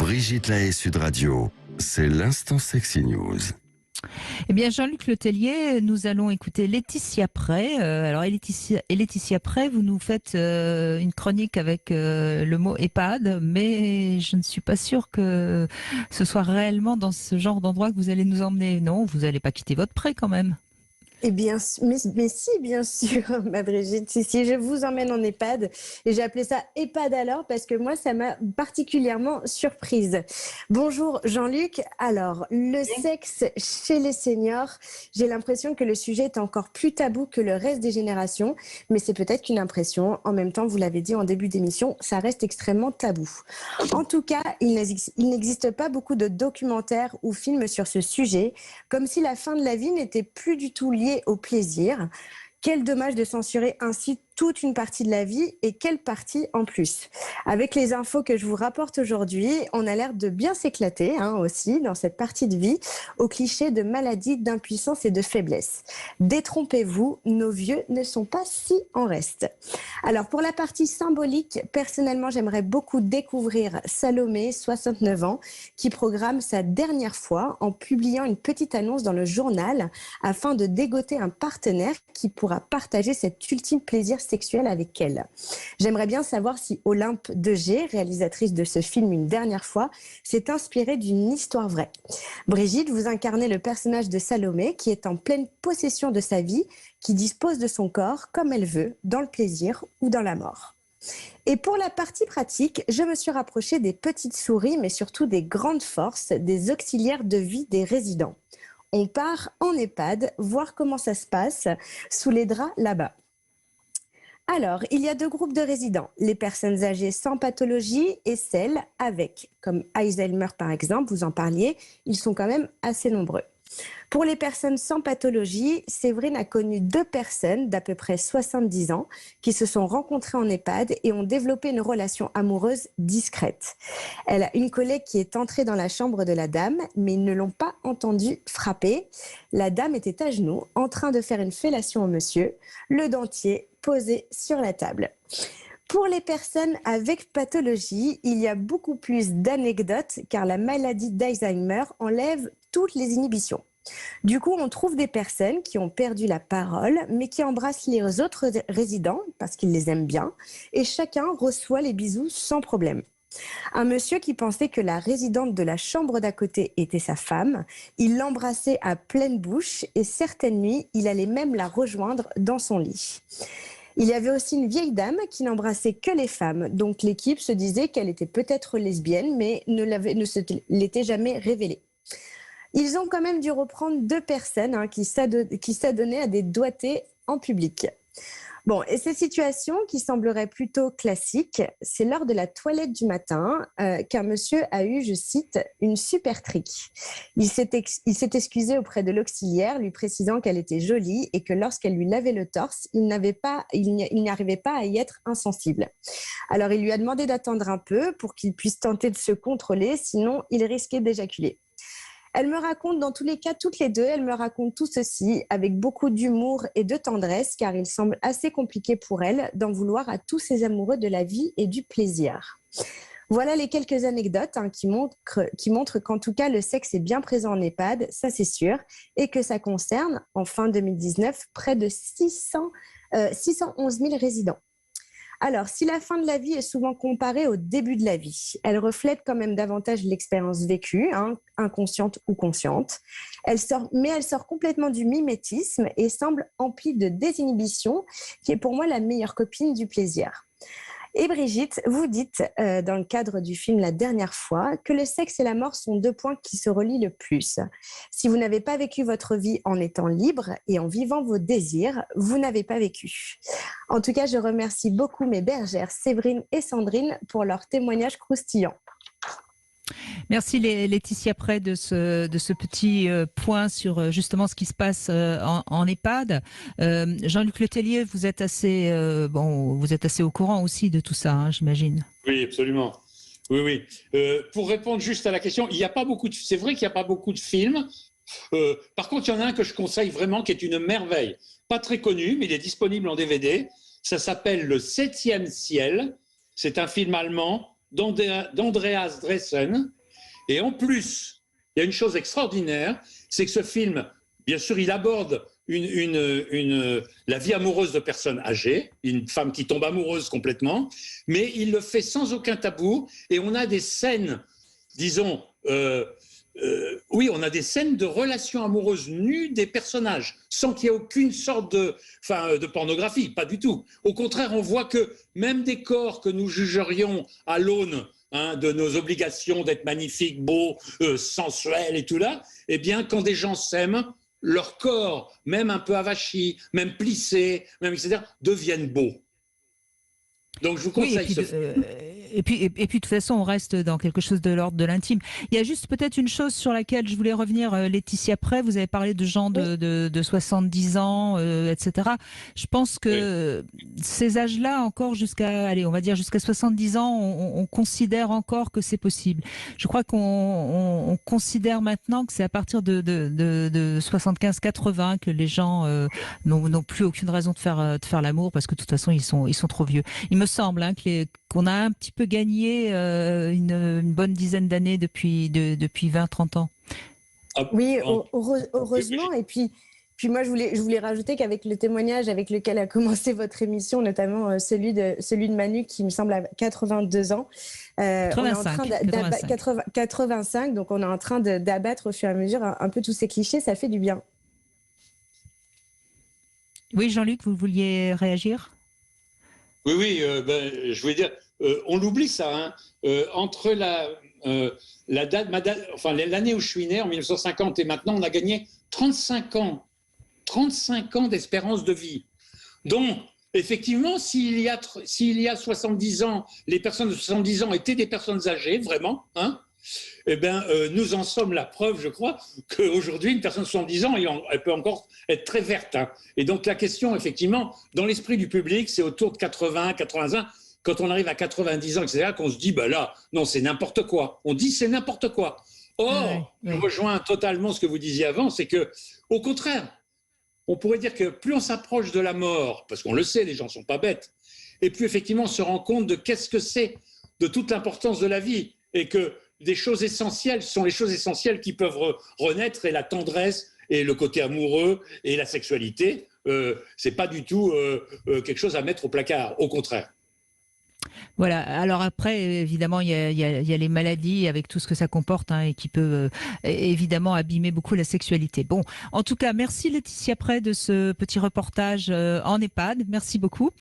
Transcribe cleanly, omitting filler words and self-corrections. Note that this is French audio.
Brigitte Lahaie, Sud Radio, c'est l'instant Sexy News. Eh bien, Jean-Luc Letellier, nous allons écouter Laetitia Prey. Alors, Laetitia Prey, vous nous faites une chronique avec le mot EHPAD, mais je ne suis pas sûre que ce soit réellement dans ce genre d'endroit que vous allez nous emmener. Non, vous n'allez pas quitter votre pré quand même. Eh bien, mais si, bien sûr, ma Brigitte, si, je vous emmène en EHPAD. Et j'ai appelé ça EHPAD alors parce que moi, ça m'a particulièrement surprise. Bonjour Jean-Luc. Alors, le sexe chez les seniors, j'ai l'impression que le sujet est encore plus tabou que le reste des générations, mais c'est peut-être qu'une impression. En même temps, vous l'avez dit en début d'émission, ça reste extrêmement tabou. En tout cas, il n'existe pas beaucoup de documentaires ou films sur ce sujet, comme si la fin de la vie n'était plus du tout liée au plaisir. Quel dommage de censurer ainsi toute une partie de la vie, et quelle partie en plus. Avec les infos que je vous rapporte aujourd'hui, on a l'air de bien s'éclater aussi dans cette partie de vie, aux clichés de maladie, d'impuissance et de faiblesse. Détrompez-vous, nos vieux ne sont pas si en reste. Alors pour la partie symbolique, personnellement j'aimerais beaucoup découvrir Salomé, 69 ans, qui programme sa dernière fois en publiant une petite annonce dans le journal afin de dégoter un partenaire qui pourra partager cet ultime plaisir sexuelle avec elle. J'aimerais bien savoir si Olympe Degé, réalisatrice de ce film Une dernière fois, s'est inspirée d'une histoire vraie. Brigitte, vous incarnez le personnage de Salomé qui est en pleine possession de sa vie, qui dispose de son corps comme elle veut, dans le plaisir ou dans la mort. Et pour la partie pratique, je me suis rapprochée des petites souris, mais surtout des grandes forces, des auxiliaires de vie des résidents. On part en EHPAD, voir comment ça se passe sous les draps là-bas. Alors, il y a deux groupes de résidents, les personnes âgées sans pathologie et celles avec, comme Alzheimer par exemple, vous en parliez, ils sont quand même assez nombreux. Pour les personnes sans pathologie, Séverine a connu deux personnes d'à peu près 70 ans qui se sont rencontrées en EHPAD et ont développé une relation amoureuse discrète. Elle a une collègue qui est entrée dans la chambre de la dame, mais ils ne l'ont pas entendue frapper. La dame était à genoux, en train de faire une fellation au monsieur, le dentier posé sur la table. Pour les personnes avec pathologie, il y a beaucoup plus d'anecdotes car la maladie d'Alzheimer enlève toutes les inhibitions. Du coup, on trouve des personnes qui ont perdu la parole, mais qui embrassent les autres résidents parce qu'ils les aiment bien, et chacun reçoit les bisous sans problème. Un monsieur qui pensait que la résidente de la chambre d'à côté était sa femme, il l'embrassait à pleine bouche et certaines nuits, il allait même la rejoindre dans son lit. Il y avait aussi une vieille dame qui n'embrassait que les femmes, donc l'équipe se disait qu'elle était peut-être lesbienne, mais ne se l'était jamais révélée. Ils ont quand même dû reprendre deux personnes qui s'adonnaient à des doigtés en public. Bon, et cette situation qui semblerait plutôt classique, c'est lors de la toilette du matin qu'un monsieur a eu, je cite, une super trick. Il s'est excusé auprès de l'auxiliaire, lui précisant qu'elle était jolie et que lorsqu'elle lui lavait le torse, il n'y arrivait pas à y être insensible. Alors il lui a demandé d'attendre un peu pour qu'il puisse tenter de se contrôler, sinon il risquait d'éjaculer. Elle me raconte, dans tous les cas, toutes les deux, elle me raconte tout ceci avec beaucoup d'humour et de tendresse, car il semble assez compliqué pour elle d'en vouloir à tous ces amoureux de la vie et du plaisir. Voilà les quelques anecdotes qui montrent qu'en tout cas, le sexe est bien présent en EHPAD, ça c'est sûr, et que ça concerne, en fin 2019, près de 611 000 résidents. Alors, si la fin de la vie est souvent comparée au début de la vie, elle reflète quand même davantage l'expérience vécue, inconsciente ou consciente. Elle sort complètement du mimétisme et semble emplie de désinhibition, qui est pour moi la meilleure copine du plaisir. Et Brigitte, vous dites, dans le cadre du film La dernière fois, que le sexe et la mort sont deux points qui se relient le plus. Si vous n'avez pas vécu votre vie en étant libre et en vivant vos désirs, vous n'avez pas vécu. En tout cas, je remercie beaucoup mes bergères, Séverine et Sandrine, pour leur témoignage croustillant. Merci Laetitia Prey de ce petit point sur justement ce qui se passe en EHPAD. Jean-Luc Letellier, vous êtes assez au courant aussi de tout ça, j'imagine. Oui, absolument. Oui. Pour répondre juste à la question, c'est vrai qu'il n'y a pas beaucoup de films. Par contre, il y en a un que je conseille vraiment, qui est une merveille. Pas très connu, mais il est disponible en DVD. Ça s'appelle Le 7e ciel. C'est un film allemand d'Andreas Dresen. Et en plus, il y a une chose extraordinaire, c'est que ce film, bien sûr, il aborde la vie amoureuse de personnes âgées, une femme qui tombe amoureuse complètement, mais il le fait sans aucun tabou, et on a des scènes, disons, oui, on a des scènes de relations amoureuses nues des personnages, sans qu'il y ait aucune sorte de pornographie, pas du tout. Au contraire, on voit que même des corps que nous jugerions à l'aune de nos obligations d'être magnifiques, beaux, sensuels et tout là, eh bien, quand des gens s'aiment, leur corps, même un peu avachi, même plissé, même etc., deviennent beaux. Donc je vous conseille ce film. Et puis, de toute façon, on reste dans quelque chose de l'ordre de l'intime. Il y a juste peut-être une chose sur laquelle je voulais revenir, Laetitia Prey. Vous avez parlé de gens de 70 ans, etc. Je pense que ces âges-là, encore on va dire jusqu'à 70 ans, on considère encore que c'est possible. Je crois qu'on considère maintenant que c'est à partir de 75-80 que les gens n'ont plus aucune raison de faire l'amour, parce que de toute façon, ils sont trop vieux. Il me semble qu'on a un petit peu gagné une bonne dizaine d'années depuis 20-30 ans. Oui, heureusement. Et puis moi, je voulais rajouter qu'avec le témoignage avec lequel a commencé votre émission, notamment celui de Manu, qui me semble à 82 ans, 85, donc on est en train d'abattre au fur et à mesure un peu tous ces clichés, ça fait du bien. Oui, Jean-Luc, vous vouliez réagir ? Oui, je voulais dire, on l'oublie ça, hein. Entre l'année où je suis né, en 1950, et maintenant, on a gagné 35 ans d'espérance de vie. Donc, effectivement, s'il y a 70 ans, les personnes de 70 ans étaient des personnes âgées, vraiment, hein, eh bien, nous en sommes la preuve, je crois, qu'aujourd'hui, une personne de 70 ans, elle peut encore être très verte. Hein. Et donc, la question, effectivement, dans l'esprit du public, c'est autour de 80, 81. Quand on arrive à 90 ans, etc., qu'on se dit, bah là, non, c'est n'importe quoi. On dit, c'est n'importe quoi. Or, je rejoins totalement ce que vous disiez avant, c'est que, au contraire, on pourrait dire que plus on s'approche de la mort, parce qu'on le sait, les gens ne sont pas bêtes, et plus effectivement on se rend compte de qu'est-ce que c'est, de toute l'importance de la vie, et que des choses essentielles sont les choses essentielles qui peuvent renaître, et la tendresse, et le côté amoureux, et la sexualité, c'est pas du tout quelque chose à mettre au placard, au contraire. Voilà. Alors après, évidemment, il y a les maladies avec tout ce que ça comporte, hein, et qui peut évidemment abîmer beaucoup la sexualité. Bon, en tout cas, merci Laetitia Prey de ce petit reportage en EHPAD. Merci beaucoup.